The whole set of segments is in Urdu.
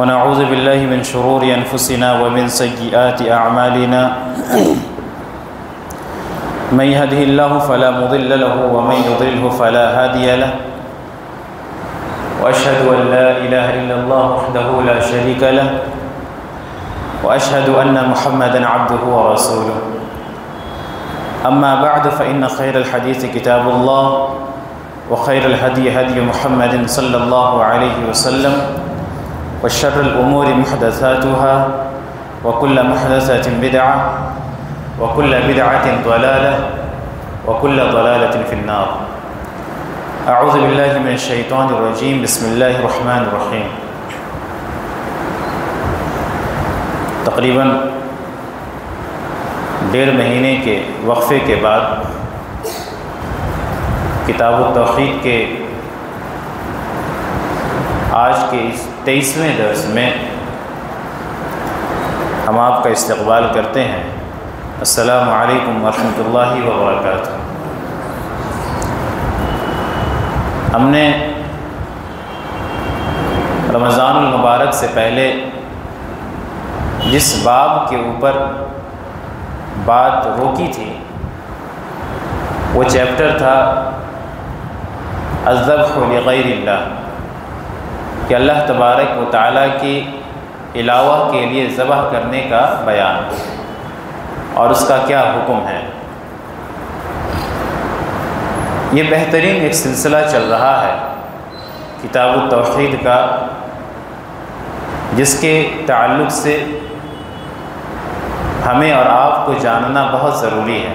ونعوذ بالله من شرور أنفسنا ومن سيئات أعمالنا من يهده الله فلا مضل له ومن يضلله فلا هادي له وأشهد أن لا إله إلا الله وحده لا شريك له وأشهد أن محمدًا عبده ورسوله أما بعد فإن خير الحديث كتاب الله وخير الهدي هدي محمد صلى الله عليه وسلم وشر الأمور محدثاتها وكل محدثة بدعة وكل بدعة ضلالة وكل ضلالة في النار. أعوذ بالله من الشيطان الرجيم. بسم الله الرحمن الرحيم. تقریباً 1.5 مہینے کے وقفے کے بعد کتاب التوحید کے آج کے اس 23ویں درس میں ہم آپ کا استقبال کرتے ہیں. السلام علیکم ورحمۃ اللہ وبرکاتہ. ہم نے رمضان المبارک سے پہلے جس باب کے اوپر بات روکی تھی وہ چیپٹر تھا الذبح لغیر اللہ، کہ اللہ تبارک و تعالیٰ کے علاوہ کے لیے ذبح کرنے کا بیان اور اس کا کیا حکم ہے. یہ بہترین ایک سلسلہ چل رہا ہے کتاب التوحید کا، جس کے تعلق سے ہمیں اور آپ کو جاننا بہت ضروری ہے.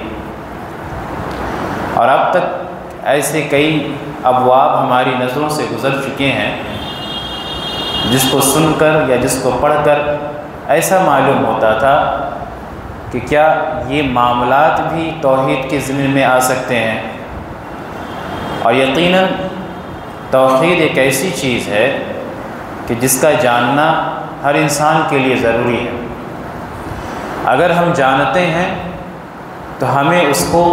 اور اب تک ایسے کئی ابواب ہماری نظروں سے گزر چکے ہیں جس کو سن کر یا جس کو پڑھ کر ایسا معلوم ہوتا تھا کہ کیا یہ معاملات بھی توحید کے ضمن میں آ سکتے ہیں. اور یقیناً توحید ایک ایسی چیز ہے کہ جس کا جاننا ہر انسان کے لیے ضروری ہے. اگر ہم جانتے ہیں تو ہمیں اس کو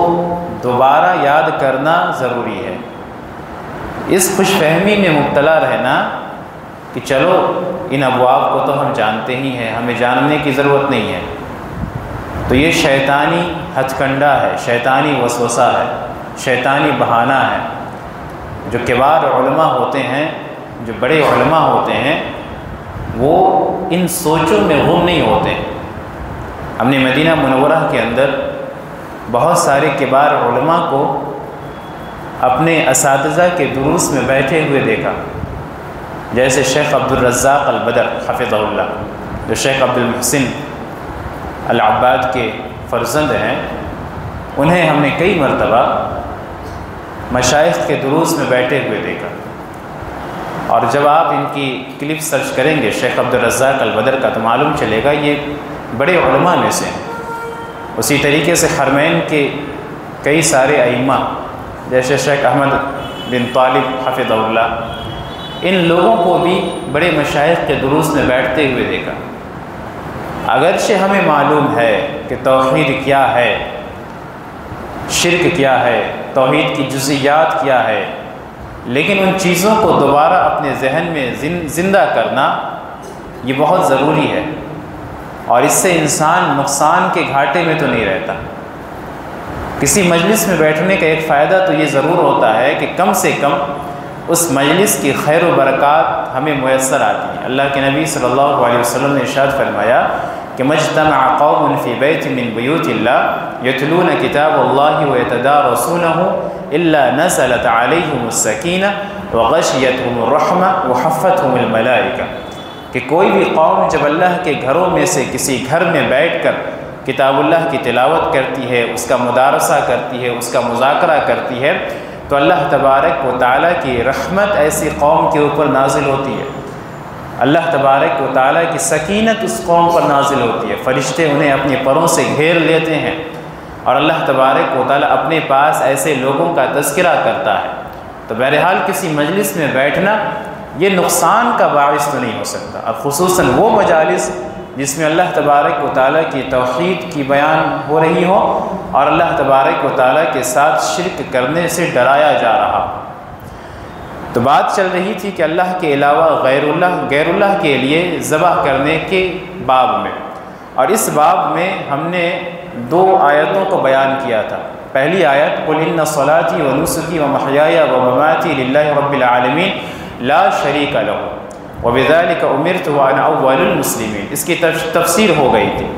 دوبارہ یاد کرنا ضروری ہے. اس خوش فہمی میں مبتلا رہنا کہ چلو ان ابواب کو تو ہم جانتے ہی ہیں، ہمیں جاننے کی ضرورت نہیں ہے، تو یہ شیطانی ہتھ کنڈا ہے، شیطانی وسوسہ ہے، شیطانی بہانہ ہے. جو کبار علماء ہوتے ہیں، جو بڑے علماء ہوتے ہیں، وہ ان سوچوں میں غم نہیں ہوتے. ہم نے مدینہ منورہ کے اندر بہت سارے کبار علماء کو اپنے اساتذہ کے دروس میں بیٹھے ہوئے دیکھا، جیسے شیخ عبدالرزاق البدر حفظہ اللہ، جو شیخ عبدالمحسن العباد کے فرزند ہیں. انہیں ہم نے کئی مرتبہ مشائخ کے دروس میں بیٹھے ہوئے دیکھا. اور جب آپ ان کی کلپ سرچ کریں گے شیخ عبدالرزاق البدر کا تو معلوم چلے گا یہ بڑے علماء میں سے ہیں. اسی طریقے سے حرمین کے کئی سارے ائمہ جیسے شیخ احمد بن طالب حفظہ اللہ، ان لوگوں کو بھی بڑے مشائخ کے دروس میں بیٹھتے ہوئے دیکھا. اگرچہ ہمیں معلوم ہے کہ توحید کیا ہے، شرک کیا ہے، توحید کی جزئیات کیا ہے، لیکن ان چیزوں کو دوبارہ اپنے ذہن میں زندہ کرنا یہ بہت ضروری ہے. اور اس سے انسان نقصان کے گھاٹے میں تو نہیں رہتا. کسی مجلس میں بیٹھنے کا ایک فائدہ تو یہ ضرور ہوتا ہے کہ کم سے کم اس مجلس کی خیر و برکات ہمیں میسر آتی ہیں. اللہ کے نبی صلی اللہ علیہ وسلم نے ارشاد فرمایا کہ مجتمع قوم فی بیت من بیوت اللہ یتلون کتاب اللہ ویتدارسونہ الا نزلت علیہم السکینہ وغشیتہم الرحمہ وحفتہم الملائکہ، کہ کوئی بھی قوم جب اللہ کے گھروں میں سے کسی گھر میں بیٹھ کر کتاب اللہ کی تلاوت کرتی ہے، اس کا مدارسہ کرتی ہے، اس کا مذاکرہ کرتی ہے، تو اللہ تبارک و تعالیٰ کی رحمت ایسی قوم کے اوپر نازل ہوتی ہے. اللہ تبارک و تعالیٰ کی سکینت اس قوم پر نازل ہوتی ہے. فرشتے انہیں اپنے پروں سے گھیر لیتے ہیں اور اللہ تبارک و تعالیٰ اپنے پاس ایسے لوگوں کا تذکرہ کرتا ہے. تو بہرحال کسی مجلس میں بیٹھنا یہ نقصان کا باعث تو نہیں ہو سکتا. اب خصوصاً وہ مجالس جس میں اللہ تبارک و تعالیٰ کی توحید کی بیان ہو رہی ہو اور اللہ تبارک و تعالیٰ کے ساتھ شرک کرنے سے ڈرایا جا رہا. تو بات چل رہی تھی کہ اللہ کے علاوہ غیر اللہ کے لیے ذبح کرنے کے باب میں، اور اس باب میں ہم نے 2 آیتوں کو بیان کیا تھا۔ پہلی آیت قُلْ إِنَّ صَلَاتِي وَنُسُكِي وَمَحْيَايَ وَمَمَاتِي لِلَّهِ رَبِّ الْعَالَمِينَ لَا شَرِيكَ لَهُ وَبِذَلِكَ أُمِرْتُ وَأَنَا أَوَّلُ الْمُسْلِمِينَ۔ اس کی تفسیر ہو گئی تھی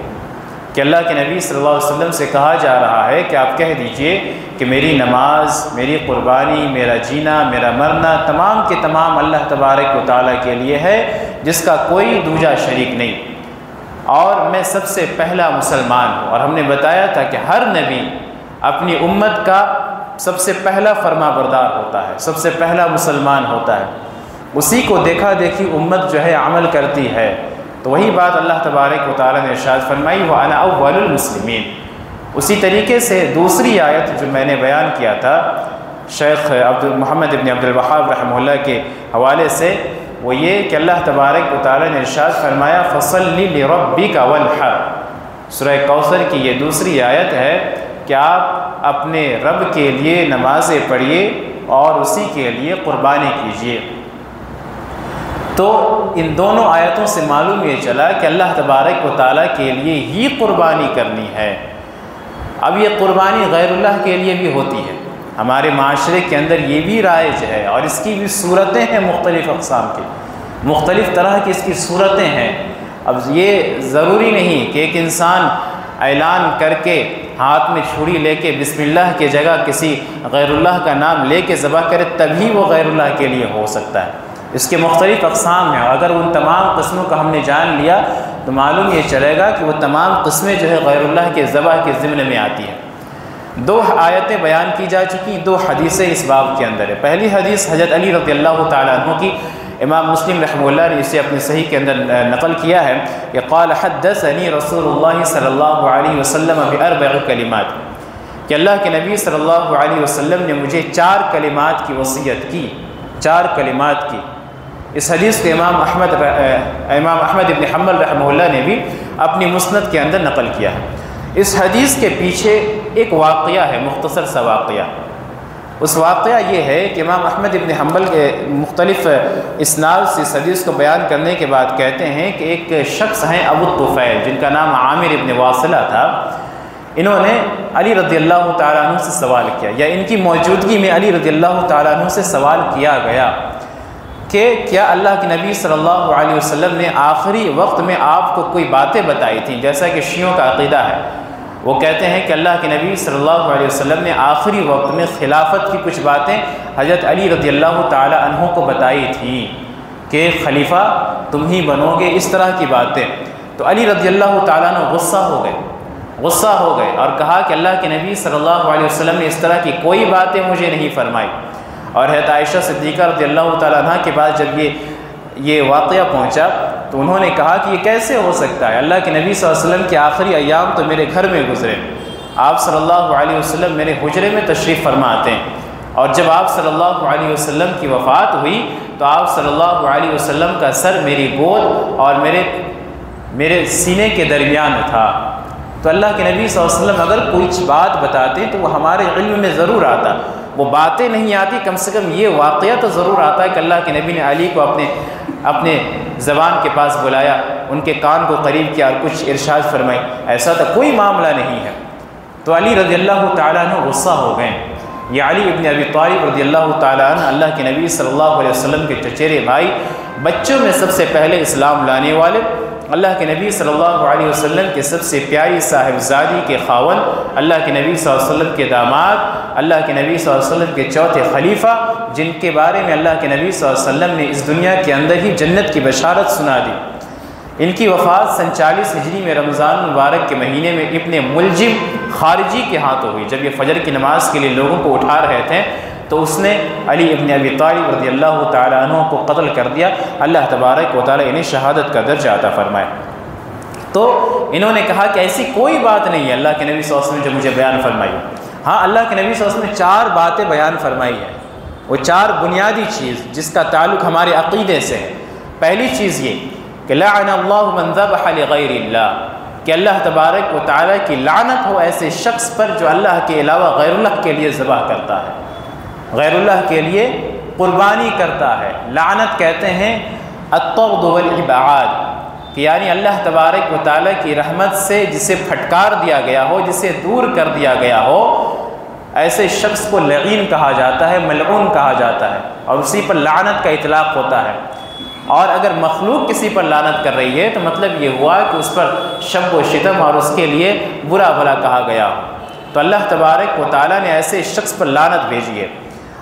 کہ اللہ کے نبی صلی اللہ علیہ وسلم سے کہا جا رہا ہے کہ آپ کہہ دیجئے کہ میری نماز، میری قربانی، میرا جینا، میرا مرنا تمام کے تمام اللہ تبارک و تعالیٰ کے لیے ہے، جس کا کوئی دوجا شریک نہیں، اور میں سب سے پہلا مسلمان ہوں۔ اور ہم نے بتایا تھا کہ ہر نبی اپنی امت کا سب سے پہلا فرما بردار ہوتا ہے، سب سے پہلا مسلمان ہوتا ہے، اسی کو دیکھا دیکھی امت جو ہے عمل کرتی ہے۔ تو وہی بات اللہ تبارک و تعالیٰ نے ارشاد فرمائی وَأَنَا أَوَّلُ الْمُسْلِمِينَ۔ اسی طریقے سے دوسری آیت جو میں نے بیان کیا تھا شیخ محمد ابن عبد الوہاب رحمہ اللہ کے حوالے سے، وہ یہ کہ اللہ تبارک و تعالیٰ نے ارشاد فرمایا فَصَلِّ لِرَبِّكَ وَانْحَرْ۔ سورہ کوثر کی یہ دوسری آیت ہے کہ آپ اپنے رب کے لیے نمازیں پڑھیے اور اسی کے لیے قربانی کیجیے۔ تو ان دونوں آیتوں سے معلوم یہ چلا کہ اللہ تبارک و تعالیٰ کے لیے ہی قربانی کرنی ہے۔ اب یہ قربانی غیر اللہ کے لیے بھی ہوتی ہے، ہمارے معاشرے کے اندر یہ بھی رائج ہے، اور اس کی بھی صورتیں ہیں مختلف اقسام کی، مختلف طرح کی اس کی صورتیں ہیں۔ اب یہ ضروری نہیں کہ ایک انسان اعلان کر کے ہاتھ میں چھری لے کے بسم اللہ کی جگہ کسی غیر اللہ کا نام لے کے ذبح کرے تبھی وہ غیر اللہ کے لیے ہو سکتا ہے۔ اس کے مختلف اقسام ہیں، اور اگر ان تمام قسموں کا ہم نے جان لیا تو معلوم یہ چلے گا کہ وہ تمام قسمیں جو ہے غیر اللہ کے ذبح کے ضمن میں آتی ہیں۔ 2 آیتیں بیان کی جا چکی، 2 حدیثیں اس باب کے اندر ہے۔ پہلی حدیث حضرت علی رضی اللہ تعالیٰ عنہ کی، امام مسلم رحمہ اللہ نے اسے اپنی صحیح کے اندر نقل کیا ہے کہ قال حدثنی رسول اللہ صلی اللہ علیہ وسلم بأربع کلمات، کہ اللہ کے نبی صلی اللہ علیہ وسلم نے مجھے 4 کلمات کی وصیت کی، 4 کلمات کی۔ اس حدیث کو امام احمد ابن حنبل رحمہ اللہ نے بھی اپنی مسند کے اندر نقل کیا ہے۔ اس حدیث کے پیچھے ایک واقعہ ہے، مختصر سا واقعہ۔ اس واقعہ یہ ہے کہ امام احمد ابن حنبل کے مختلف اسناد سے اس حدیث کو بیان کرنے کے بعد کہتے ہیں کہ ایک شخص ہیں ابو الطفیل، جن کا نام عامر ابن واصلہ تھا، انہوں نے علی رضی اللہ تعالیٰ عنہ سے سوال کیا، یا ان کی موجودگی میں علی رضی اللہ تعالیٰ عنہ سے سوال کیا گیا کہ کیا اللہ کے نبی صلی اللہ علیہ وسلم نے آخری وقت میں آپ کو کوئی باتیں بتائی تھیں، جیسا کہ شیعوں کا عقیدہ ہے۔ وہ کہتے ہیں کہ اللہ کے نبی صلی اللہ علیہ وسلم نے آخری وقت میں خلافت کی کچھ باتیں حضرت علی رضی اللہ تعالی عنہ کو بتائی تھیں کہ خلیفہ تم ہی بنو گے، اس طرح کی باتیں۔ تو علی رضی اللہ تعالیٰ عنہ غصہ ہو گئے اور کہا کہ اللہ کے نبی صلی اللہ علیہ وسلم نے اس طرح کی کوئی باتیں مجھے نہیں فرمائی۔ اور حضرت عائشہ صدیقہ رضی اللہ تعالیٰ عنہ کے بعد جب یہ واقعہ پہنچا تو انہوں نے کہا کہ یہ کیسے ہو سکتا ہے، اللہ کے نبی صلی اللہ علیہ وسلم کے آخری ایام تو میرے گھر میں گزرے، آپ صلی اللہ علیہ وسلم میرے حجرے میں تشریف فرما آتے ہیں، اور جب آپ صلی اللہ علیہ وسلم کی وفات ہوئی تو آپ صلی اللہ علیہ وسلم کا سر میری گود اور میرے سینے کے درمیان تھا۔ تو اللہ کے نبی صلی اللہ علیہ وسلم اگر کوئی بات بتاتے تو وہ ہمارے علم میں ضرور آتا، وہ باتیں نہیں آتی، کم سے کم یہ واقعہ تو ضرور آتا ہے کہ اللہ کے نبی نے علی کو اپنے زبان کے پاس بلایا، ان کے کان کو قریب کیا اور کچھ ارشاد فرمائی، ایسا تو کوئی معاملہ نہیں ہے۔ تو علی رضی اللہ تعالیٰ عنہ غصہ ہو گئے۔ یہ علی ابن ابی طالب رضی اللہ تعالیٰ عنہ اللہ کے نبی صلی اللہ علیہ وسلم کے چچیرے بھائی، بچوں میں سب سے پہلے اسلام لانے والے، اللہ کے نبی صلی اللہ علیہ وسلم کے سب سے پیاری صاحبزادی کے خاوند، اللہ کے نبی صلی اللہ علیہ وسلم کے داماد، اللہ کے نبی صلی اللہ علیہ وسلم کے چوتھے خلیفہ، جن کے بارے میں اللہ کے نبی صلی اللہ علیہ وسلم نے اس دنیا کے اندر ہی جنت کی بشارت سنا دی۔ ان کی وفات سن 40 ہجری میں رمضان مبارک کے مہینے میں ابن ملجم خارجی کے ہاتھوں ہوئی۔ جب یہ فجر کی نماز کے لیے لوگوں کو اٹھا رہے تھے تو اس نے علی ابن ابی طالب رضی اللہ تعالیٰ عنہ کو قتل کر دیا۔ اللہ تبارک و تعالیٰ انہیں شہادت کا درجہ عطا فرمائے۔ تو انہوں نے کہا کہ ایسی کوئی بات نہیں ہے اللہ کے نبی صلی اللہ علیہ وسلم جو مجھے بیان فرمائی۔ ہاں، اللہ کے نبی صلی اللہ علیہ وسلم نے 4 باتیں بیان فرمائی ہیں، وہ 4 بنیادی چیز جس کا تعلق ہمارے عقیدے سے ہے۔ پہلی چیز یہ کہ لعن اللہ من ذبح لغیر اللہ، کہ اللہ تبارک و تعالیٰ کی لعنت ہو ایسے شخص پر جو اللہ کے علاوہ غیر اللہ کے لیے ذبح کرتا ہے، غیر اللہ کے لیے قربانی کرتا ہے۔ لعنت کہتے ہیں الطرد والابعاد، کہ یعنی اللہ تبارک و تعالیٰ کی رحمت سے جسے پھٹکار دیا گیا ہو، جسے دور کر دیا گیا ہو، ایسے شخص کو لعین کہا جاتا ہے، ملعون کہا جاتا ہے، اور اسی پر لعنت کا اطلاق ہوتا ہے۔ اور اگر مخلوق کسی پر لعنت کر رہی ہے تو مطلب یہ ہوا کہ اس پر شب و شتم اور اس کے لیے برا بھلا کہا گیا ہو۔ تو اللہ تبارک و تعالیٰ نے ایسے شخص پر لعنت بھیجی ہے۔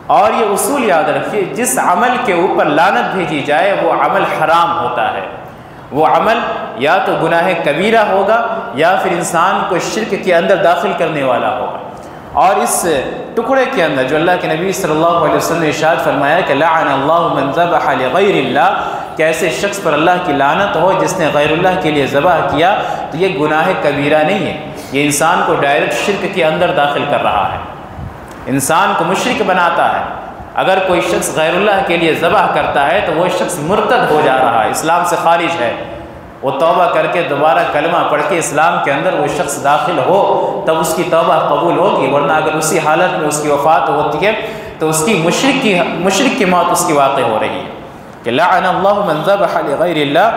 اور یہ اصول یاد رکھیے، جس عمل کے اوپر لعنت بھیجی جائے وہ عمل حرام ہوتا ہے۔ وہ عمل یا تو گناہ کبیرہ ہوگا یا پھر انسان کو شرک کے اندر داخل کرنے والا ہوگا۔ اور اس ٹکڑے کے اندر جو اللہ کے نبی صلی اللہ علیہ وسلم نے ارشاد فرمایا کہ لعن اللہ من ذبح لغیر اللہ، کہ ایسے شخص پر اللہ کی لعنت ہو جس نے غیر اللہ کے لیے ذبح کیا، تو یہ گناہ کبیرہ نہیں ہے، یہ انسان کو ڈائریکٹ شرک کے اندر داخل کر رہا ہے، انسان کو مشرک بناتا ہے۔ اگر کوئی شخص غیر اللہ کے لیے ذبح کرتا ہے تو وہ شخص مرتد ہو جا رہا ہے، اسلام سے خارج ہے۔ وہ توبہ کر کے دوبارہ کلمہ پڑھ کے اسلام کے اندر وہ شخص داخل ہو تب اس کی توبہ قبول ہوگی، ورنہ اگر اسی حالت میں اس کی وفات ہوتی ہے تو اس کی مشرک کی موت اس کی واقع ہو رہی ہے۔ کہ لعن اللہ من ذبح لغیر اللہ،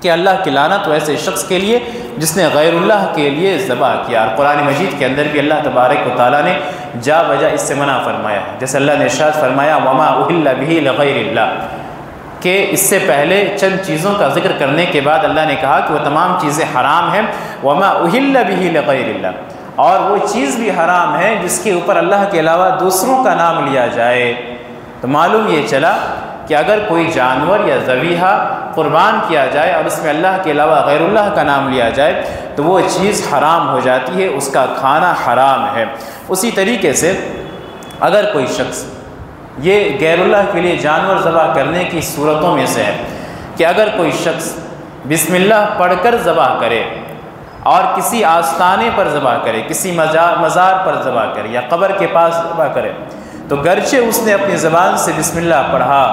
کہ اللہ کی لعنت ویسے شخص کے لیے جس نے غیر اللہ کے لیے ذبح کیا۔ اور قرآن مجید کے اندر بھی اللہ تبارک و تعالیٰ نے جا بجا اس سے منع فرمایا، جیسے اللہ نے ارشاد فرمایا وما اہل بہ لغیر اللہ، کہ اس سے پہلے چند چیزوں کا ذکر کرنے کے بعد اللہ نے کہا کہ وہ تمام چیزیں حرام ہیں، وما اہل بہ لغیر اللہ، اور وہ چیز بھی حرام ہے جس کے اوپر اللہ کے علاوہ دوسروں کا نام لیا جائے۔ تو معلوم یہ چلا کہ اگر کوئی جانور یا ذبیحہ قربان کیا جائے اور اس میں اللہ کے علاوہ غیر اللہ کا نام لیا جائے تو وہ چیز حرام ہو جاتی ہے، اس کا کھانا حرام ہے۔ اسی طریقے سے اگر کوئی شخص، یہ غیر اللہ کے لیے جانور ذبح کرنے کی صورتوں میں سے ہے کہ اگر کوئی شخص بسم اللہ پڑھ کر ذبح کرے اور کسی آستانے پر ذبح کرے، کسی مزار پر ذبح کرے یا قبر کے پاس ذبح کرے، تو گرچہ اس نے اپنی زبان سے بسم اللہ پڑھا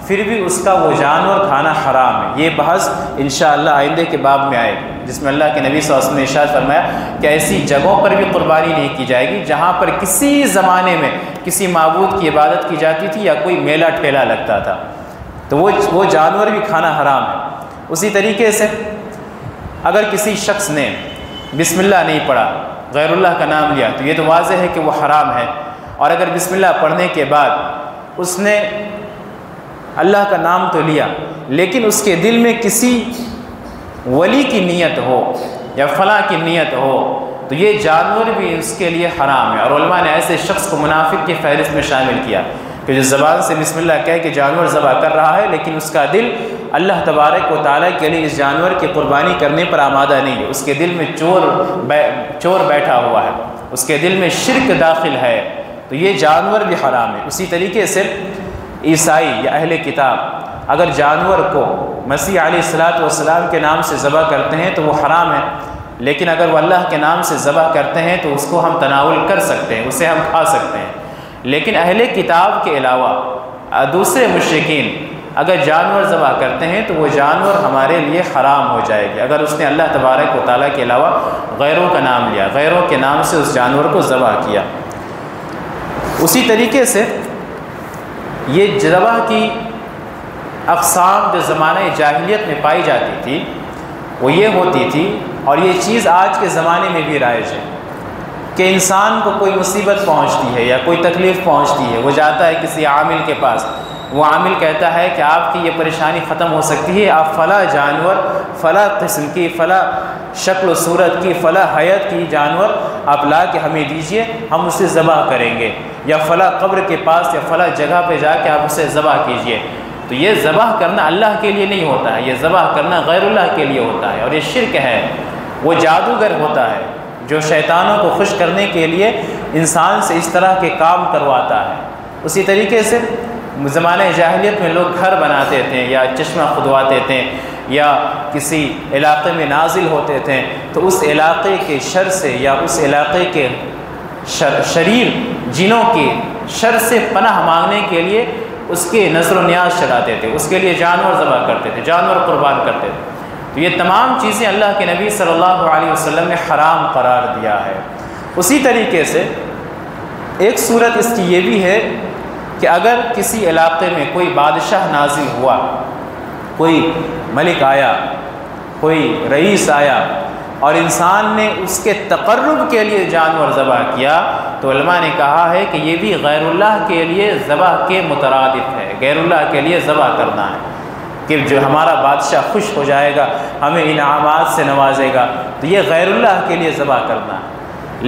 پھر بھی اس کا وہ جانور کھانا حرام ہے۔ یہ بحث انشاءاللہ آئندہ کے باب میں آئے گی، جس میں اللہ کے نبی صلی اللہ علیہ وسلم نے ارشاد فرمایا کہ ایسی جگہوں پر بھی قربانی نہیں کی جائے گی جہاں پر کسی زمانے میں کسی معبود کی عبادت کی جاتی تھی یا کوئی میلہ ٹھیلا لگتا تھا، تو وہ جانور بھی کھانا حرام ہے۔ اسی طریقے سے اگر کسی شخص نے بسم اللہ نہیں پڑھا، غیر اللہ کا نام لیا، تو یہ تو واضح ہے کہ وہ حرام ہے۔ اور اگر بسم اللہ پڑھنے کے بعد اس نے اللہ کا نام تو لیا لیکن اس کے دل میں کسی ولی کی نیت ہو یا فلاں کی نیت ہو تو یہ جانور بھی اس کے لیے حرام ہے۔ اور علماء نے ایسے شخص کو منافق کی فہرست میں شامل کیا کہ جو زبان سے بسم اللہ کہہ کہ جانور ذبح کر رہا ہے لیکن اس کا دل اللہ تبارک و تعالیٰ کے لیے اس جانور کی قربانی کرنے پر آمادہ نہیں ہے، اس کے دل میں چور بیٹھا ہوا ہے، اس کے دل میں شرک داخل ہے، تو یہ جانور بھی حرام ہے۔ اسی طریقے سے عیسائی یا اہل کتاب اگر جانور کو مسیح علیہ السلام کے نام سے ذبح کرتے ہیں تو وہ حرام ہے، لیکن اگر وہ اللہ کے نام سے ذبح کرتے ہیں تو اس کو ہم تناول کر سکتے ہیں، اسے ہم کھا سکتے ہیں۔ لیکن اہل کتاب کے علاوہ دوسرے مشرکین اگر جانور ذبح کرتے ہیں تو وہ جانور ہمارے لیے حرام ہو جائے گی اگر اس نے اللہ تبارک و تعالیٰ کے علاوہ غیروں کا نام لیا، غیروں کے نام سے اس جانور کو ذبح کیا۔ اسی طریقے سے یہ ذبح کی اقسام جو زمانہ جاہلیت میں پائی جاتی تھی وہ یہ ہوتی تھی، اور یہ چیز آج کے زمانے میں بھی رائج ہے، کہ انسان کو کوئی مصیبت پہنچتی ہے یا کوئی تکلیف پہنچتی ہے، وہ جاتا ہے کسی عامل کے پاس، وہ عامل کہتا ہے کہ آپ کی یہ پریشانی ختم ہو سکتی ہے، آپ فلاں جانور، فلاں قسم کی، فلاں شکل و صورت کی، فلاں حیت کی جانور آپ لا کے ہمیں دیجئے، ہم اسے ذبح کریں گے، یا فلاں قبر کے پاس یا فلاں جگہ پہ جا کے آپ اسے ذبح کیجئے۔ تو یہ ذبح کرنا اللہ کے لیے نہیں ہوتا ہے، یہ ذبح کرنا غیر اللہ کے لیے ہوتا ہے، اور یہ شرک ہے۔ وہ جادوگر ہوتا ہے جو شیطانوں کو خوش کرنے کے لیے انسان سے اس طرح کے کام کرواتا ہے۔ اسی طریقے سے زمانہ جاہلیت میں لوگ گھر بناتے تھے یا چشمہ کھدواتے تھے یا کسی علاقے میں نازل ہوتے تھے، تو اس علاقے کے شر سے یا اس علاقے کے شریر جنوں کے شر سے پناہ مانگنے کے لیے اس کے نظر و نیاز چڑھاتے تھے، اس کے لیے جانور ذبح کرتے تھے، جانور قربان کرتے تھے۔ تو یہ تمام چیزیں اللہ کے نبی صلی اللہ علیہ وسلم نے حرام قرار دیا ہے۔ اسی طریقے سے ایک صورت اس کی یہ بھی ہے کہ اگر کسی علاقے میں کوئی بادشاہ نازل ہوا، کوئی ملک آیا، کوئی رئیس آیا اور انسان نے اس کے تقرب کے لیے جانور ذبح کیا، تو علماء نے کہا ہے کہ یہ بھی غیر اللہ کے لیے ذبح کے مترادف ہے، غیر اللہ کے لیے ذبح کرنا ہے، کہ جو ہمارا بادشاہ خوش ہو جائے گا، ہمیں انعامات سے نوازے گا، تو یہ غیر اللہ کے لیے ذبح کرنا ہے۔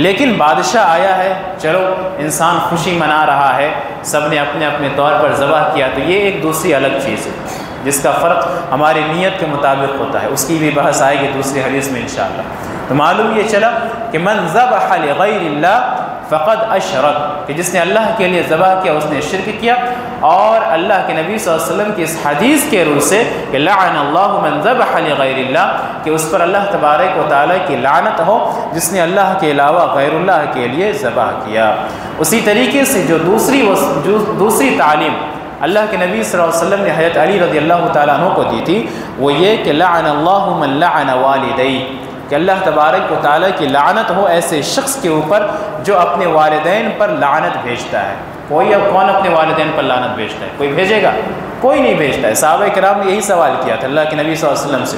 لیکن بادشاہ آیا ہے، چلو انسان خوشی منا رہا ہے، سب نے اپنے اپنے طور پر ذبح کیا، تو یہ ایک دوسری الگ چیز ہے جس کا فرق ہماری نیت کے مطابق ہوتا ہے، اس کی بھی بحث آئے گی دوسری حدیث میں انشاءاللہ۔ تو معلوم یہ چلا کہ من ذبح لغیر اللہ فقد اشرک، کہ جس نے اللہ کے لیے ذبح کیا اس نے شرک کیا، اور اللہ کے نبی صلی اللہ علیہ وسلم کی اس حدیث کے روح سے کہ لعن اللہ من ذبح لغیر اللہ، کہ اس پر اللہ تبارک و تعالیٰ کی لعنت ہو جس نے اللہ کے علاوہ غیر اللہ کے لیے ذبح کیا۔ اسی طریقے سے جو دوسری تعلیم اللہ کے نبی صلی اللہ علیہ وسلم نے حضرت علی رضی اللہ تعالیٰ عنہ کو دی تھی، وہ یہ کہ لعن اللہ من لعن والدی، کہ اللہ تبارک و تعالیٰ کی لعنت ہو ایسے شخص کے اوپر جو اپنے والدین پر لعنت بھیجتا ہے۔ کوئی اب کون اپنے والدین پر لعنت بھیجتا ہے؟ کوئی بھیجے گا؟ کوئی نہیں بھیجتا ہے۔ صحابہ کرام نے یہی سوال کیا تھا اللہ کے نبی صلی اللہ علیہ وسلم سے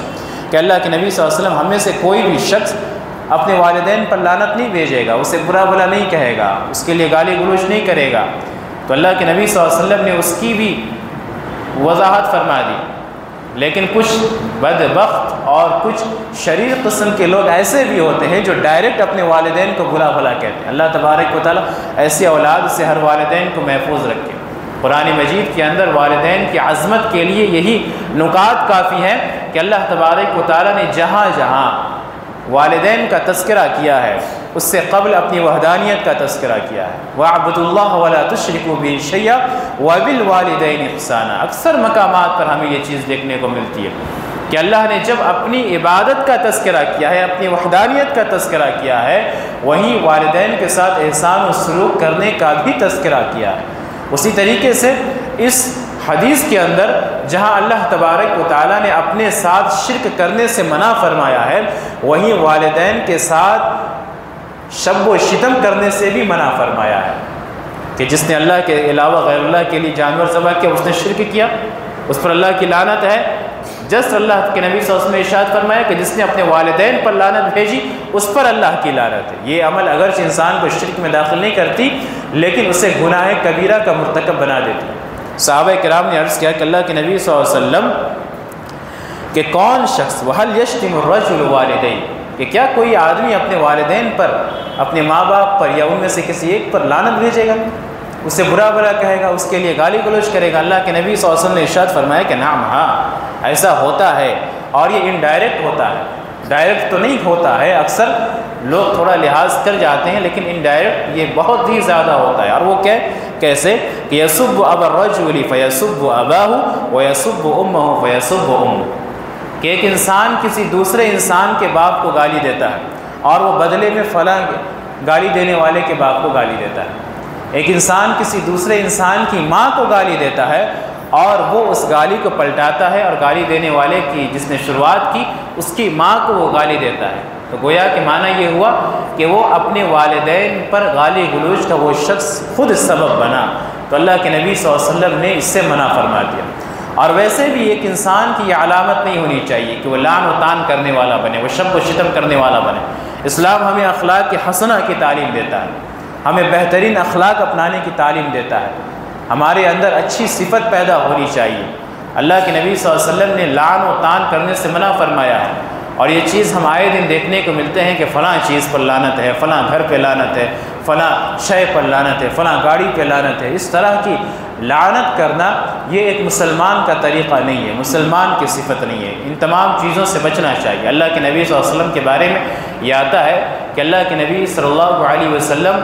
کہ اللہ کے نبی صلی اللہ علیہ وسلم، ہم میں سے کوئی بھی شخص اپنے والدین پر لعنت نہیں بھیجے گا، اسے برا بھلا نہیں کہے گا، اس کے لیے گالی گلوچ نہیں کرے گا۔ تو اللہ کے نبی صلی اللہ علیہ وسلم نے اس کی بھی وضاحت فرما دی، لیکن کچھ بدبخت اور کچھ شریر قسم کے لوگ ایسے بھی ہوتے ہیں جو ڈائریکٹ اپنے والدین کو برا بھلا کہتے ہیں۔ اللہ تبارک و تعالیٰ ایسی اولاد سے ہر والدین کو محفوظ رکھے۔ قرآن مجید کے اندر والدین کی عظمت کے لیے یہی نکات کافی ہیں کہ اللہ تبارک و تعالیٰ نے جہاں جہاں والدین کا تذکرہ کیا ہے اس سے قبل اپنی وحدانیت کا تذکرہ کیا ہے۔ وَاعْبُدُوا اللَّهَ وَلَا تُشْرِكُوا بِهِ شَيْئًا وَبِالْوَالِدَيْنِ إِحْسَانًا۔ اکثر مقامات پر ہمیں یہ چیز دیکھنے کو ملتی ہے کہ اللہ نے جب اپنی عبادت کا تذکرہ کیا ہے، اپنی وحدانیت کا تذکرہ کیا ہے، وہیں والدین کے ساتھ احسان و سلوک کرنے کا بھی تذکرہ کیا ہے۔ اسی طریقے سے اس حدیث کے اندر جہاں اللہ تبارک و تعالیٰ نے اپنے ساتھ شرک کرنے سے منع فرمایا ہے، وہیں والدین کے ساتھ شب و شتم کرنے سے بھی منع فرمایا ہے، کہ جس نے اللہ کے علاوہ غیر اللہ کے لیے جانور ذبح کیا اس نے شرک کیا، اس پر اللہ کی لعنت ہے۔ جس اللہ کے نبی صلی اللہ علیہ وسلم نے ارشاد فرمایا کہ جس نے اپنے والدین پر لعنت بھیجی اس پر اللہ کی لعنت ہے۔ یہ عمل اگرچہ انسان کو شرک میں داخل نہیں کرتی لیکن اسے گناہ کبیرہ کا مرتکب بنا دیتی۔ صحابہ کرام نے عرض کیا کہ اللہ کے نبی صلی اللہ علیہ وسلم کہ کون شخص وَهَلْ يَشْتِمُ الرَّجُلُ وَالِدَيْهِ، کہ کیا کوئی آدمی اپنے والدین پر، اپنے ماں باپ پر یا ان میں سے کسی ایک پر لعنت بھیجے گا، اسے برا بھلا کہے گا، اس کے لیے گالی گلوچ کرے گا؟ اللہ کے نبی صلی اللہ علیہ وسلم نے ارشاد فرمایا کہ نعم، ہاں ایسا ہوتا ہے، اور یہ انڈائریکٹ ہوتا ہے، ڈائریکٹ تو نہیں ہوتا ہے، اکثر لوگ تھوڑا لحاظ کر جاتے ہیں لیکن انڈائریکٹ یہ بہت ہی زیادہ ہوتا ہے۔ اور وہ کیسے کہ یسب ابا الرجل فیسب اباہ ویسب امہ فیسب امہ، کہ ایک انسان کسی دوسرے انسان کے باپ کو گالی دیتا ہے اور وہ بدلے میں فلاں گالی دینے والے کے باپ کو گالی دیتا ہے۔ ایک انسان کسی دوسرے انسان کی ماں کو گالی دیتا ہے اور وہ اس گالی کو پلٹاتا ہے اور گالی دینے والے کی جس نے شروعات کی اس کی ماں کو وہ گالی دیتا ہے۔ تو گویا کہ معنی یہ ہوا کہ وہ اپنے والدین پر گالی گلوچ کا وہ شخص خود سبب بنا، تو اللہ کے نبی صلی اللہ علیہ وسلم نے اس سے منع فرما دیا۔ اور ویسے بھی ایک انسان کی یہ علامت نہیں ہونی چاہیے کہ وہ لعن و طعن کرنے والا بنے، وہ شب و شتم کرنے والا بنے۔ اسلام ہمیں اخلاق کی حسنہ کی تعلیم دیتا ہے، ہمیں بہترین اخلاق اپنانے کی تعلیم دیتا ہے، ہمارے اندر اچھی صفت پیدا ہونی چاہیے۔ اللہ کے نبی صلی اللہ علیہ وسلم نے لعن و طعن کرنے سے منع فرمایا ہے، اور یہ چیز ہم آئے دن دیکھنے کو ملتے ہیں کہ فلاں چیز پر لعنت ہے، فلاں گھر پہ لعنت ہے، فلاں شے پر لعنت ہے، فلاں گاڑی پہ لعنت ہے۔ اس طرح کی لعنت کرنا یہ ایک مسلمان کا طریقہ نہیں ہے، مسلمان کی صفت نہیں ہے۔ ان تمام چیزوں سے بچنا چاہیے۔ اللہ کے نبی صلی اللہ علیہ وسلم کے بارے میں یہ آتا ہے کہ اللہ کے نبی صلی اللہ علیہ وسلم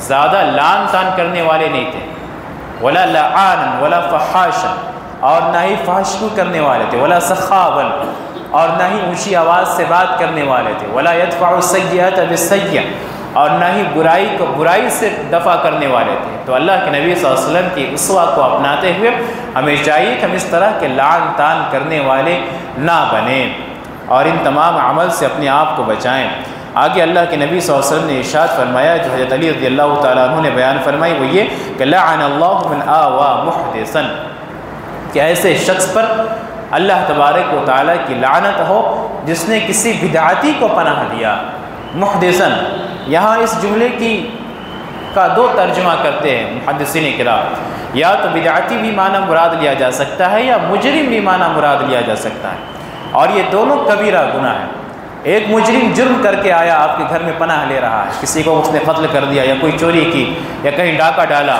زیادہ لعن طعن کرنے والے نہیں تھے، ولا لعانا ولا فحاشا، اور نہ ہی فحشی کرنے والے تھے، ولا سخابا، اور نہ ہی اونچی آواز سے بات کرنے والے تھے، ولا يدفع السیئۃ بالسیئۃ، اور نہ ہی برائی کو برائی سے دفع کرنے والے تھے۔ تو اللہ کے نبی صلی اللہ علیہ وسلم کی اسوہ کو اپناتے ہوئے ہمیں چاہیے کہ ہم اس طرح کے لعن طعن کرنے والے نہ بنیں اور ان تمام عمل سے اپنے آپ کو بچائیں۔ آگے اللہ کے نبی صلی اللہ علیہ وسلم نے ارشاد فرمایا، جو حضرت علی رضی اللہ تعالیٰ عنہ نے بیان فرمائی، وہ یہ کہ لعن اللہ من آوى محدثا، کہ ایسے شخص پر اللہ تبارک و تعالیٰ کی لعنت ہو جس نے کسی بدعتی کو پناہ دیا۔ محدثا، یہاں اس جملے کا دو ترجمہ کرتے ہیں محدثین کرام، یا تو بدعتی بھی معنی مراد لیا جا سکتا ہے یا مجرم بھی معنی مراد لیا جا سکتا ہے، اور یہ دونوں کبیرہ گناہ ہیں۔ ایک مجرم جرم کر کے آیا، آپ کے گھر میں پناہ لے رہا ہے، کسی کو اس نے قتل کر دیا یا کوئی چوری کی یا کہیں ڈاکہ ڈالا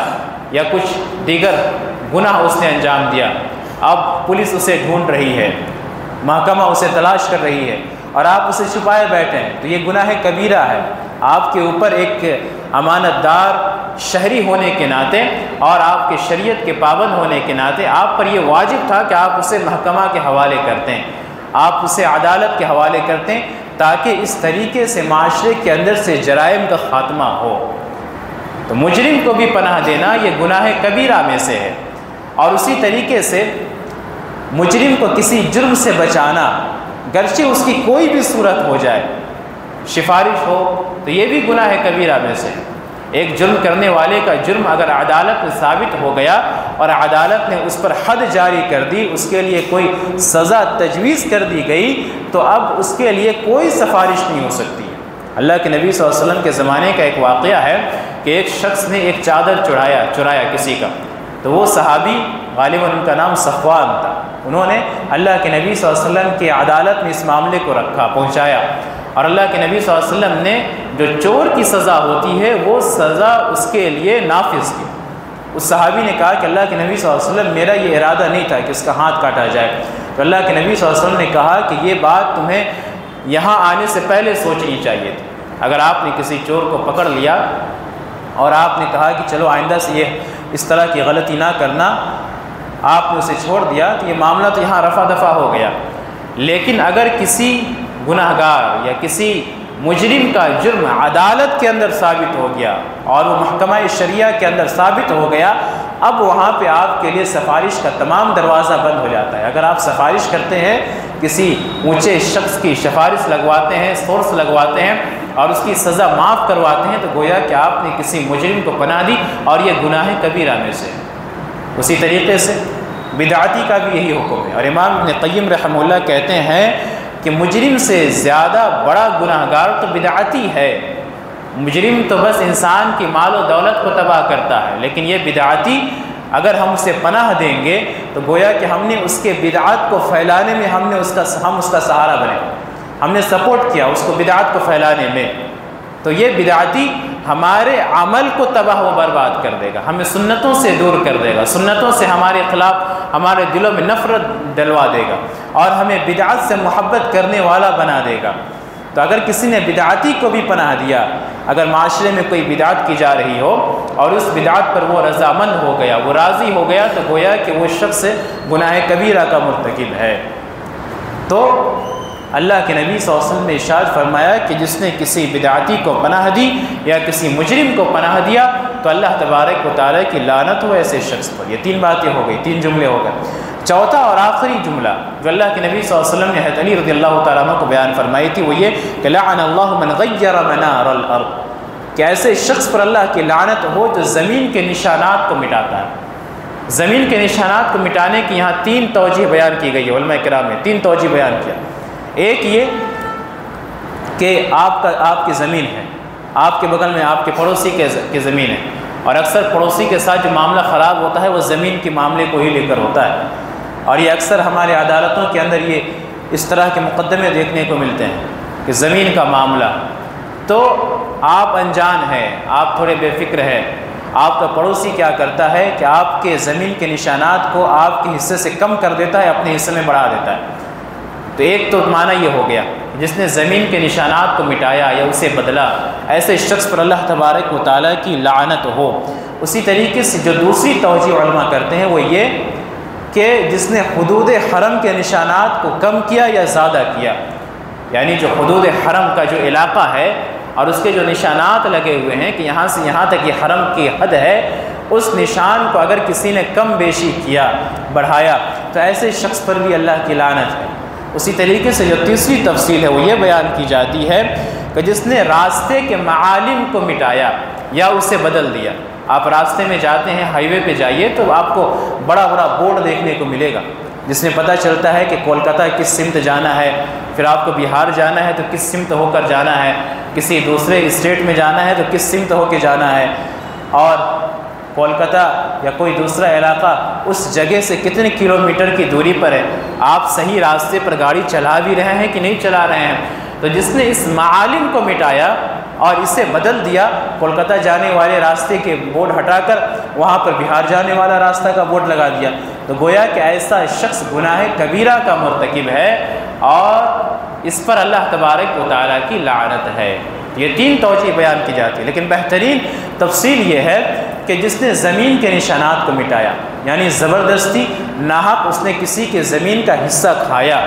یا کچھ دیگر گناہ اس نے انجام دیا، اب پولیس اسے ڈھونڈ رہی ہے، محکمہ اسے تلاش کر رہی ہے اور آپ اسے چھپائے بیٹھے ہیں، تو یہ گناہ کبیرہ ہے۔ آپ کے اوپر ایک امانت دار شہری ہونے کے ناطے اور آپ کے شریعت کے پابند ہونے کے ناطے آپ پر یہ واجب تھا کہ آپ اسے محکمہ کے حوالے کرتے ہیں، آپ اسے عدالت کے حوالے کرتے ہیں، تاکہ اس طریقے سے معاشرے کے اندر سے جرائم کا خاتمہ ہو۔ تو مجرم کو بھی پناہ دینا یہ گناہ کبیرہ میں سے ہے، اور اسی طریقے سے مجرم کو کسی جرم سے بچانا، گرچہ اس کی کوئی بھی صورت ہو جائے، سفارش ہو، تو یہ بھی گناہ کبیرہ میں سے ہے۔ ایک جرم کرنے والے کا جرم اگر عدالت میں ثابت ہو گیا اور عدالت نے اس پر حد جاری کر دی، اس کے لیے کوئی سزا تجویز کر دی گئی، تو اب اس کے لیے کوئی سفارش نہیں ہو سکتی۔ اللہ کے نبی صلی اللہ علیہ وسلم کے زمانے کا ایک واقعہ ہے کہ ایک شخص نے ایک چادر چرایا کسی کا، تو وہ صحابی، غالباً ان کا نام صفوان تھا، انہوں نے اللہ کے نبی صلی اللہ علیہ وسلم کی عدالت میں اس معاملے کو رکھا، پہنچایا، اور اللہ کے نبی صلی اللہ علیہ وسلم نے جو چور کی سزا ہوتی ہے وہ سزا اس کے لیے نافذ کی۔ اس صحابی نے کہا کہ اللہ کے نبی صلی اللہ علیہ وسلم، میرا یہ ارادہ نہیں تھا کہ اس کا ہاتھ کاٹا جائے، تو اللہ کے نبی صلی اللہ علیہ وسلم نے کہا کہ یہ بات تمہیں یہاں آنے سے پہلے سوچنی چاہیے تھی۔ اگر آپ نے کسی چور کو پکڑ لیا اور آپ نے کہا کہ چلو آئندہ سے یہ اس طرح کی غلطی نہ کرنا، آپ نے اسے چھوڑ دیا، تو یہ معاملہ تو یہاں رفع دفع ہو گیا۔ لیکن اگر کسی گناہگار یا کسی مجرم کا جرم عدالت کے اندر ثابت ہو گیا اور وہ محکمہ شریعہ کے اندر ثابت ہو گیا، اب وہاں پہ آپ کے لیے سفارش کا تمام دروازہ بند ہو جاتا ہے۔ اگر آپ سفارش کرتے ہیں، کسی اونچے شخص کی سفارش لگواتے ہیں، سورس لگواتے ہیں اور اس کی سزا معاف کرواتے ہیں، تو گویا کہ آپ نے کسی مجرم کو پناہ دی، اور یہ گناہ کبیرہ میں سے۔ اسی طریقے سے بدعتی کا بھی یہی حکم ہے، اور امام ابن قیم رحمہ اللہ کہتے ہیں کہ مجرم سے زیادہ بڑا گناہ گار تو بدعتی ہے۔ مجرم تو بس انسان کی مال و دولت کو تباہ کرتا ہے، لیکن یہ بدعتی اگر ہم اسے پناہ دیں گے تو گویا کہ ہم نے اس کے بدعات کو پھیلانے میں ہم اس کا سہارا بنے، ہم نے سپورٹ کیا اس کو بدعات کو پھیلانے میں، تو یہ بدعتی ہمارے عمل کو تباہ و برباد کر دے گا، ہمیں سنتوں سے دور کر دے گا، سنتوں سے ہمارے خلاف ہمارے دلوں میں نفرت دلوا دے گا اور ہمیں بدعت سے محبت کرنے والا بنا دے گا۔ تو اگر کسی نے بدعتی کو بھی پناہ دیا، اگر معاشرے میں کوئی بدعت کی جا رہی ہو اور اس بدعت پر وہ رضامند ہو گیا، وہ راضی ہو گیا، تو گویا کہ وہ شخص گناہ کبیرہ کا مرتکب ہے۔ تو اللہ کے نبی صلی اللہ علیہ وسلم نے ارشاد فرمایا کہ جس نے کسی بدعتی کو پناہ دی یا کسی مجرم کو پناہ دیا تو اللہ تبارک و تعالیٰ کی لعنت ہو ایسے شخص پر۔ یہ تین باتیں ہو گئی، تین جملے ہو گئے۔ چوتھا اور آخری جملہ جو اللہ کے نبی صلی اللہ علیہ وسلم نے حضرت علی رضی اللہ تعالیٰ عنہ کو بیان فرمائی تھی، وہ یہ کہ لعن اللہ من غیر منار الارض، کہ ایسے شخص پر اللہ کی لعنت ہو جو زمین کے نشانات کو مٹاتا ہے۔ زمین کے نشانات کو مٹانے کی یہاں تین توجہ بیان کی گئی ہے، علماء کرام نے تین توجہ بیان کیا۔ ایک یہ کہ آپ کی زمین ہے، آپ کے بغل میں آپ کے پڑوسی کے زمین ہے، اور اکثر پڑوسی کے ساتھ جو معاملہ خراب ہوتا ہے وہ زمین کے معاملے کو ہی لے کر ہوتا ہے، اور یہ اکثر ہمارے عدالتوں کے اندر یہ اس طرح کے مقدمے دیکھنے کو ملتے ہیں کہ زمین کا معاملہ۔ تو آپ انجان ہیں، آپ تھوڑے بے فکر ہیں، آپ کا پڑوسی کیا کرتا ہے کہ آپ کے زمین کے نشانات کو آپ کے حصے سے کم کر دیتا ہے، اپنے حصے میں بڑھا دیتا ہے۔ تو ایک تو معنی یہ ہو گیا جس نے زمین کے نشانات کو مٹایا یا اسے بدلا، ایسے شخص پر اللہ تبارک و تعالیٰ کی لعنت ہو۔ اسی طریقے سے جو دوسری توجہ علماء کرتے ہیں وہ یہ کہ جس نے حدود حرم کے نشانات کو کم کیا یا زیادہ کیا، یعنی جو حدود حرم کا جو علاقہ ہے اور اس کے جو نشانات لگے ہوئے ہیں کہ یہاں سے یہاں تک یہ حرم کی حد ہے، اس نشان کو اگر کسی نے کم بیشی کیا، بڑھایا، تو ایسے شخص پر بھی اللہ کی لعنت ہے۔ اسی طریقے سے جو تیسری تفصیل ہے وہ یہ بیان کی جاتی ہے کہ جس نے راستے کے معالم کو مٹایا یا اسے بدل دیا۔ آپ راستے میں جاتے ہیں، ہائی وے پہ جائیے تو آپ کو بڑا بڑا بورڈ دیکھنے کو ملے گا جس میں پتہ چلتا ہے کہ کولکاتہ کس سمت جانا ہے، پھر آپ کو بہار جانا ہے تو کس سمت ہو کر جانا ہے، کسی دوسرے اسٹیٹ میں جانا ہے تو کس سمت ہو کے جانا ہے، اور کولکاتہ یا کوئی دوسرا علاقہ اس جگہ سے کتنے کلومیٹر کی دوری پر ہے، آپ صحیح راستے پر گاڑی چلا بھی رہے ہیں کہ نہیں چلا رہے ہیں۔ تو جس نے اس معالم کو مٹایا اور اسے بدل دیا، کولکاتہ جانے والے راستے کے بورڈ ہٹا کر وہاں پر بہار جانے والا راستہ کا بورڈ لگا دیا، تو گویا کہ ایسا شخص گناہ کبیرہ کا مرتکب ہے اور اس پر اللہ تبارک و تعالیٰ کی لعنت ہے۔ یہ 3 توجہ بیان کی جاتی ہے، لیکن بہترین تفصیل یہ ہے کہ جس نے زمین کے نشانات کو مٹایا، یعنی زبردستی ناحق اس نے کسی کے زمین کا حصہ کھایا۔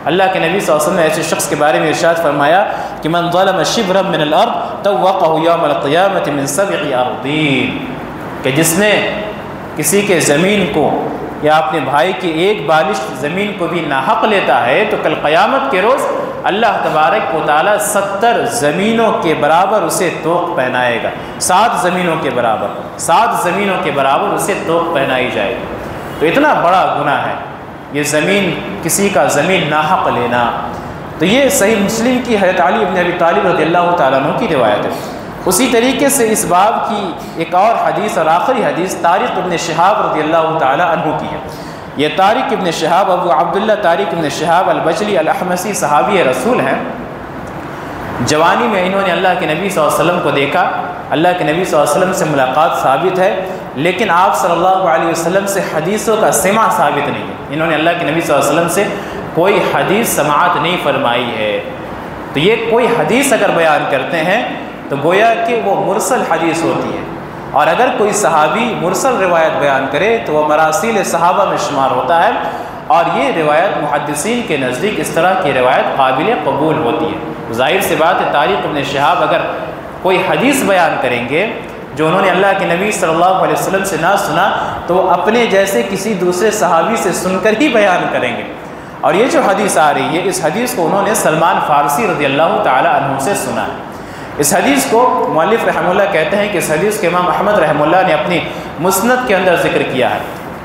اللہ کے نبی صلی اللہ علیہ وسلم نے ایسے شخص کے بارے میں ارشاد فرمایا کہ من ظلم شبرا من الارض طوقہ یوم القیامۃ من 7 اراضین، کہ جس نے کسی کے زمین کو یا اپنے بھائی کی ایک بالشت زمین کو بھی ناحق لیتا ہے تو کل قیامت کے روز اللہ تبارک و تعالیٰ 70 زمینوں کے برابر اسے طوق پہنائے گا، 7 زمینوں کے برابر، 7 زمینوں کے برابر اسے طوق پہنائی جائے گی۔ تو اتنا بڑا گناہ ہے یہ زمین، کسی کا زمین ناحق لینا۔ تو یہ صحیح مسلم کی حضرت علی بن ابی طالب رضی اللہ تعالیٰ عنہ کی روایت ہے۔ اسی طریقے سے اس باب کی ایک اور حدیث اور آخری حدیث طارق ابن شہاب رضی اللہ تعالیٰ عنہ کی ہے۔ یہ طارق ابن شہاب ابو عبداللہ طارق ابن شہاب البجلی الاحمسی صحابی رسول ہیں۔ جوانی میں انہوں نے اللہ کے نبی صلی اللہ علیہ وسلم کو دیکھا، اللہ کے نبی صلی اللہ علیہ وسلم سے ملاقات ثابت ہے، لیکن آپ صلی اللہ علیہ وسلم سے حدیثوں کا سماع ثابت نہیں ہے۔ انہوں نے اللہ کے نبی صلی اللہ علیہ وسلم سے کوئی حدیث سماعت نہیں فرمائی ہے۔ تو یہ کوئی حدیث اگر بیان کرتے ہیں تو گویا کہ وہ مرسل حدیث ہوتی ہے، اور اگر کوئی صحابی مرسل روایت بیان کرے تو وہ مراسیل صحابہ میں شمار ہوتا ہے، اور یہ روایت محدثین کے نزدیک اس طرح کی روایت قابل قبول ہوتی ہے۔ ظاہر سی بات ہے طارق ابن شہاب اگر کوئی حدیث بیان کریں گے جو انہوں نے اللہ کے نبی صلی اللہ علیہ وسلم سے نہ سنا تو وہ اپنے جیسے کسی دوسرے صحابی سے سن کر ہی بیان کریں گے، اور یہ جو حدیث آ رہی ہے اس حدیث کو انہوں نے سلمان فارسی رضی اللہ تعالی عنہ سے سنا ہے۔ اس حدیث کو مؤلف رحمہ اللہ کہتے ہیں کہ اس حدیث کے امام احمد رحمہ اللہ نے اپنی مسند کے اندر ذکر کیا ہے،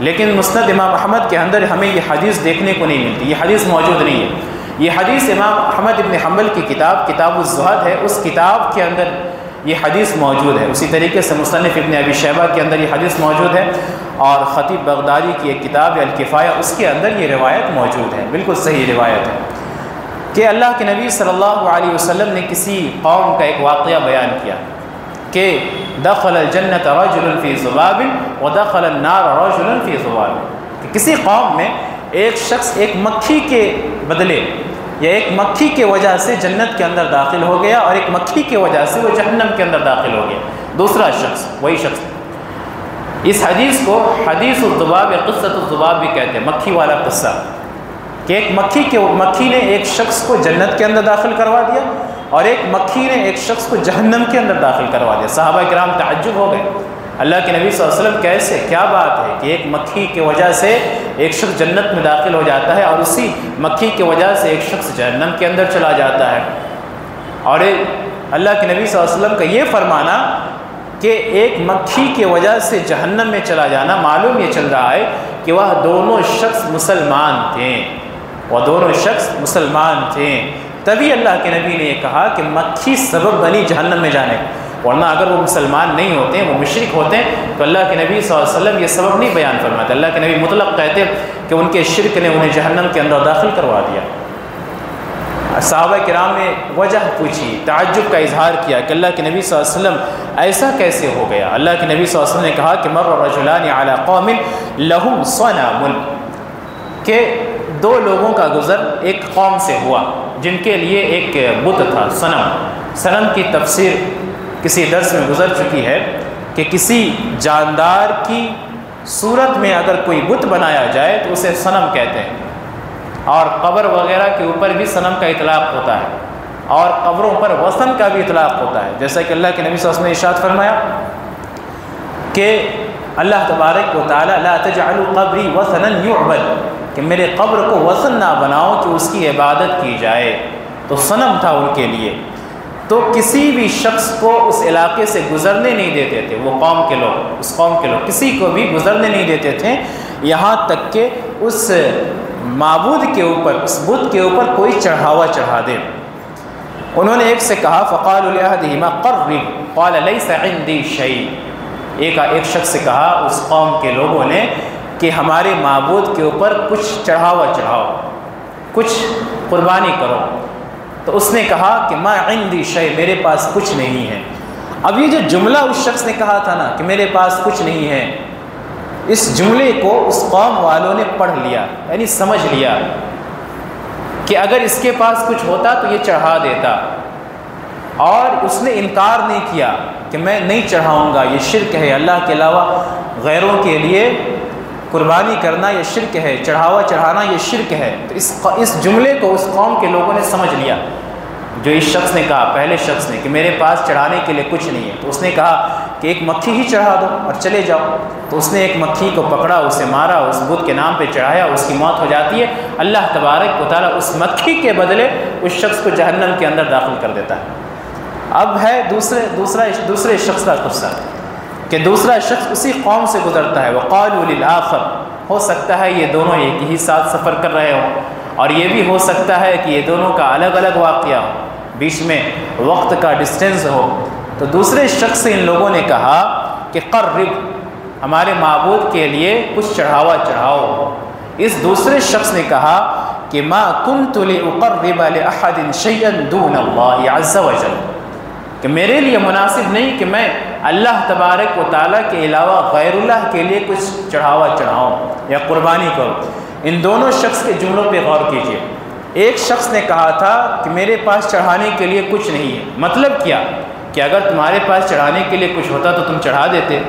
لیکن مسند امام احمد کے اندر ہمیں یہ حدیث دیکھنے کو نہیں ملتی، یہ حدیث موجود نہیں ہے۔ یہ حدیث امام احمد ابن حنبل کی کتاب الزہد ہے، اس کتاب کے اندر یہ حدیث موجود ہے۔ اسی طریقے سے مصنف ابن ابی شیبہ کے اندر یہ حدیث موجود ہے، اور خطیب بغدادی کی ایک کتاب الکفایہ اس کے اندر یہ روایت موجود ہے، بالکل صحیح روایت ہے کہ اللہ کے نبی صلی اللہ علیہ وسلم نے کسی قوم کا ایک واقعہ بیان کیا کہ دخل الجنت رجل فی ذباب ودخل النار رجل فی ذباب، کہ کسی قوم میں ایک شخص ایک مکھی کے بدلے یا ایک مکھی کے وجہ سے جنت کے اندر داخل ہو گیا، اور ایک مکھی کے وجہ سے وہ جہنم کے اندر داخل ہو گیا، دوسرا شخص وہی شخص۔ اس حدیث کو حدیث الذباب قصۃ الذباب بھی کہتے ہیں، مکھی والا قصہ، کہ ایک مکھی نے ایک شخص کو جنت کے اندر داخل کروا دیا، اور ایک مکھی نے ایک شخص کو جہنم کے اندر داخل کروا دیا۔ صحابہ کرام تعجب ہو گئے، اللہ کے نبی صلی اللہ علیہ وسلم کیسے، کیا بات ہے کہ ایک مکھی کی وجہ سے ایک شخص جنت میں داخل ہو جاتا ہے اور اسی مکھی کی وجہ سے ایک شخص جہنم کے اندر چلا جاتا ہے؟ اور اللہ کے نبی صلی اللہ علیہ وسلم کا یہ فرمانا کہ ایک مکھی کی وجہ سے جہنم میں چلا جانا، معلوم یہ چل رہا ہے کہ وہ دونوں شخص مسلمان تھے، وہ دونوں شخص مسلمان تھے، تبھی اللہ کے نبی نے یہ کہا کہ مکھی سبب بنی جہنم میں جانے، ورنہ اگر وہ مسلمان نہیں ہوتے، وہ مشرک ہوتے تو اللہ کے نبی صلی اللہ علیہ وسلم یہ سبب نہیں بیان فرماتے۔ اللہ کے نبی مطلق کہتے کہ ان کے شرک نے انہیں جہنم کے اندر داخل کروا دیا۔ صحابہ کرام نے وجہ پوچھی، تعجب کا اظہار کیا کہ اللہ کے نبی صلی اللہ علیہ وسلم ایسا کیسے ہو گیا؟ اللہ کے نبی صلی اللہ علیہ وسلم نے کہا کہ مر رجلان علی قوم لہم صنم، کہ 2 لوگوں کا گزر ایک قوم سے ہوا جن کے لیے ایک بت تھا، صنم کی تفسیر کسی درس میں گزر چکی ہے کہ کسی جاندار کی صورت میں اگر کوئی بت بنایا جائے تو اسے صنم کہتے ہیں، اور قبر وغیرہ کے اوپر بھی صنم کا اطلاق ہوتا ہے، اور قبروں پر وثن کا بھی اطلاق ہوتا ہے، جیسا کہ اللہ کے نبی صلی اللہ علیہ وسلم نے ارشاد فرمایا کہ اللہ تبارک و تعالی لا تجعلوا قبری وثنا یعبد، کہ میرے قبر کو وثن نہ بناؤ کہ اس کی عبادت کی جائے، تو صنم تھا ان کے لیے۔ تو کسی بھی شخص کو اس علاقے سے گزرنے نہیں دیتے تھے، وہ قوم کے لوگ، اس قوم کے لوگ کسی کو بھی گزرنے نہیں دیتے تھے، یہاں تک کہ اس معبود کے اوپر، اس بت کے اوپر کوئی چڑھاوا چڑھا دے۔ انہوں نے ایک سے کہا فقالوا لأحدهما قرب قال ليس عندي شيء، ایک شخص سے کہا اس قوم کے لوگوں نے کہ ہمارے معبود کے اوپر کچھ چڑھاوا چڑھاؤ، کچھ قربانی کرو۔ تو اس نے کہا کہ ما عندي شيء، میرے پاس کچھ نہیں ہے۔ اب یہ جو جملہ اس شخص نے کہا تھا نا کہ میرے پاس کچھ نہیں ہے، اس جملے کو اس قوم والوں نے پڑھ لیا، یعنی سمجھ لیا کہ اگر اس کے پاس کچھ ہوتا تو یہ چڑھا دیتا، اور اس نے انکار نہیں کیا کہ میں نہیں چڑھاؤں گا، یہ شرک ہے، اللہ کے علاوہ غیروں کے لیے قربانی کرنا یہ شرک ہے، چڑھاوا چڑھانا یہ شرک ہے۔ تو اس جملے کو اس قوم کے لوگوں نے سمجھ لیا، جو اس شخص نے کہا، پہلے شخص نے، کہ میرے پاس چڑھانے کے لیے کچھ نہیں ہے۔ تو اس نے کہا کہ ایک مکھی ہی چڑھا دو اور چلے جاؤ۔ تو اس نے ایک مکھی کو پکڑا، اسے مارا، اس بت کے نام پہ چڑھایا، اس کی موت ہو جاتی ہے۔ اللہ تبارک و تعالیٰ اس مکھی کے بدلے اس شخص کو جہنم کے اندر داخل کر دیتا ہے۔ اب ہے دوسرے شخص کا قصہ کہ دوسرا شخص اسی قوم سے گزرتا ہے۔ وقالوا للآخر، ہو سکتا ہے یہ دونوں ایک ہی ساتھ سفر کر رہے ہوں، اور یہ بھی ہو سکتا ہے کہ یہ دونوں کا الگ الگ واقعہ ہو، بیچ میں وقت کا ڈسٹینس ہو۔ تو دوسرے شخص سے ان لوگوں نے کہا کہ قرب، ہمارے معبود کے لیے کچھ چڑھاوا چڑھاؤ۔ اس دوسرے شخص نے کہا کہ ما کنت لأقرب لأحد شيئا دون اللہ عز وجل، کہ میرے لیے مناسب نہیں کہ میں اللہ تبارک و تعالیٰ کے علاوہ غیر اللہ کے لیے کچھ چڑھاوا چڑھاؤں یا قربانی کروں۔ ان دونوں شخص کے جملوں پہ غور کیجیے۔ ایک شخص نے کہا تھا کہ میرے پاس چڑھانے کے لیے کچھ نہیں ہے، مطلب کیا کہ اگر تمہارے پاس چڑھانے کے لیے کچھ ہوتا تو تم چڑھا دیتے۔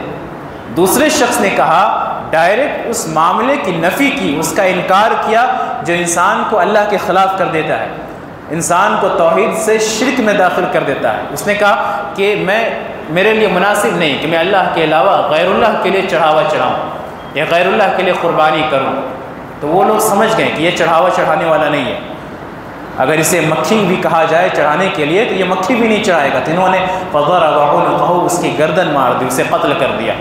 دوسرے شخص نے کہا، ڈائریکٹ اس معاملے کی نفی کی، اس کا انکار کیا جو انسان کو اللہ کے خلاف کر دیتا ہے، انسان کو توحید سے شرک میں داخل کر دیتا ہے۔ اس نے کہا کہ میرے لیے مناسب نہیں کہ میں اللہ کے علاوہ غیر اللہ کے لیے چڑھاوا چڑھاؤں یا غیر اللہ کے لیے قربانی کروں۔ تو وہ لوگ سمجھ گئے کہ یہ چڑھاوا چڑھانے والا نہیں ہے۔ اگر اسے مکھی بھی کہا جائے چڑھانے کے لیے تو یہ مکھی بھی نہیں چڑھائے گا۔ تو انہوں نے فضرب عنقہ، اس کی گردن مار دی، اسے قتل کر دیا۔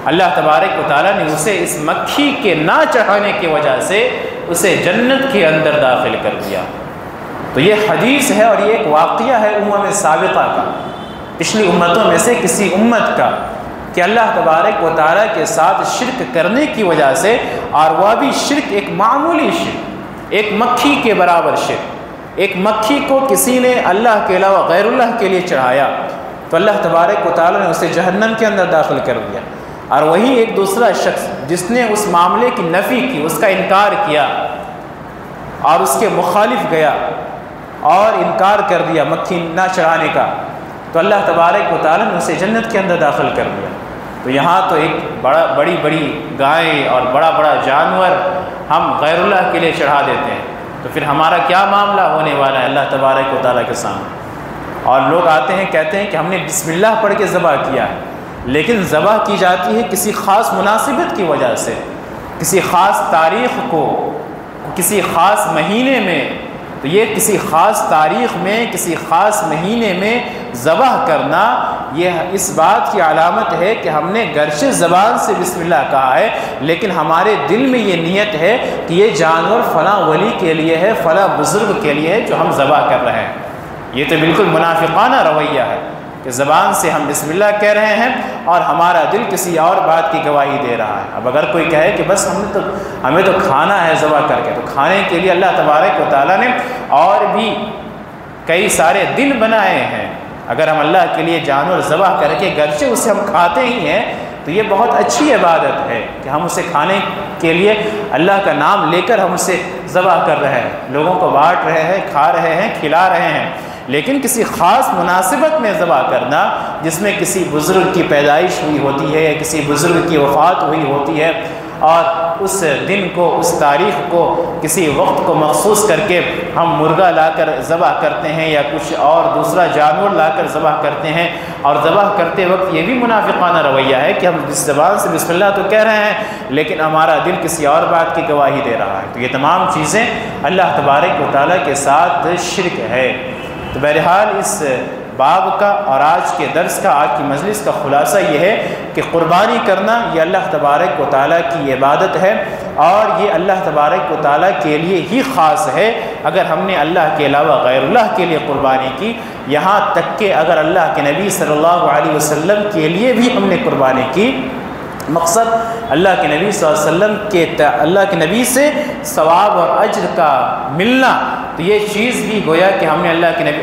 اللہ تبارک و تعالیٰ نے اسے اس مکھی کے نہ چڑھانے کی وجہ سے اسے جنت کے اندر داخل کر دیا۔ تو یہ حدیث ہے اور یہ ایک واقعہ ہے امم سابقہ کا، پچھلی امتوں میں سے کسی امت کا، کہ اللہ تبارک و تعالیٰ کے ساتھ شرک کرنے کی وجہ سے، اور وہ بھی شرک ایک معمولی شرک، ایک مکھی کے برابر شرک، ایک مکھی کو کسی نے اللہ کے علاوہ غیر اللہ کے لیے چڑھایا تو اللہ تبارک و تعالیٰ نے اسے جہنم کے اندر داخل کر دیا۔ اور وہی ایک دوسرا شخص جس نے اس معاملے کی نفی کی، اس کا انکار کیا اور اس کے مخالف گیا اور انکار کر دیا مکھی نہ چڑھانے کا، تو اللہ تبارک و تعالیٰ نے اسے جنت کے اندر داخل کر دیا۔ تو یہاں تو ایک بڑی بڑی گائیں اور بڑا بڑا جانور ہم غیر اللہ کے لیے چڑھا دیتے ہیں، تو پھر ہمارا کیا معاملہ ہونے والا ہے اللہ تبارک و تعالیٰ کے سامنے؟ اور لوگ آتے ہیں کہتے ہیں کہ ہم نے بسم اللہ پڑھ کے ذبح کیا ہے، لیکن ذبح کی جاتی ہے کسی خاص مناسبت کی وجہ سے، کسی خاص تاریخ کو، کسی خاص مہینے میں۔ تو یہ کسی خاص تاریخ میں، کسی خاص مہینے میں ذبح کرنا، یہ اس بات کی علامت ہے کہ ہم نے گرچہ زبان سے بسم اللہ کہا ہے، لیکن ہمارے دل میں یہ نیت ہے کہ یہ جانور فلاں ولی کے لیے ہے، فلاں بزرگ کے لیے ہے جو ہم ذبح کر رہے ہیں۔ یہ تو بالکل منافقانہ رویہ ہے کہ زبان سے ہم بسم اللہ کہہ رہے ہیں اور ہمارا دل کسی اور بات کی گواہی دے رہا ہے۔ اب اگر کوئی کہے کہ بس ہمیں تو کھانا ہے ذبح کر کے، تو کھانے کے لیے اللہ تبارک و تعالیٰ نے اور بھی کئی سارے دن بنائے ہیں۔ اگر ہم اللہ کے لیے جانور ذبح کر کے گرچہ اسے ہم کھاتے ہی ہیں تو یہ بہت اچھی عبادت ہے کہ ہم اسے کھانے کے لیے اللہ کا نام لے کر ہم اسے ذبح کر رہے ہیں، لوگوں کو بانٹ رہے ہیں، کھا رہے ہیں، کھلا رہے ہیں۔ لیکن کسی خاص مناسبت میں ذبح کرنا، جس میں کسی بزرگ کی پیدائش ہوئی ہوتی ہے یا کسی بزرگ کی وفات ہوئی ہوتی ہے، اور اس دن کو، اس تاریخ کو، کسی وقت کو مخصوص کر کے ہم مرغا لا کر ذبح کرتے ہیں یا کچھ اور دوسرا جانور لا کر ذبح کرتے ہیں، اور ذبح کرتے وقت یہ بھی منافقانہ رویہ ہے کہ ہم اس زبان سے بسم اللہ تو کہہ رہے ہیں لیکن ہمارا دل کسی اور بات کی گواہی دے رہا ہے۔ تو یہ تمام چیزیں اللہ تبارک و تعالیٰ کے ساتھ شرک ہے۔ تو بہرحال اس باب کا اور آج کے درس کا، آج کی مجلس کا خلاصہ یہ ہے کہ قربانی کرنا یہ اللہ تبارک و تعالیٰ کی عبادت ہے، اور یہ اللہ تبارک و تعالیٰ کے لیے ہی خاص ہے۔ اگر ہم نے اللہ کے علاوہ غیر اللہ کے لیے قربانی کی، یہاں تک کہ اگر اللہ کے نبی صلی اللہ علیہ وسلم کے لیے بھی ہم نے قربانی کی، مقصد اللہ کے نبی صلی اللہ علیہ وسلم اللہ کے نبی سے ثواب اور اجر کا ملنا، تو یہ چیز بھی گویا کہ ہم نے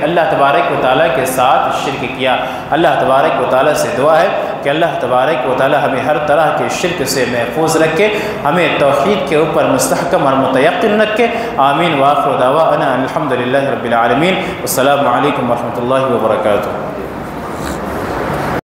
اللہ تبارک و تعالیٰ کے ساتھ شرک کیا۔ اللہ تبارک و تعالیٰ سے دعا ہے کہ اللہ تبارک و تعالیٰ ہمیں ہر طرح کے شرک سے محفوظ رکھے، ہمیں توحید کے اوپر مستحکم اور متیقن رکھے۔ آمین۔ وآخر دعوانا الحمد للہ رب العالمین۔ السلام علیکم ورحمۃ اللہ وبرکاتہ۔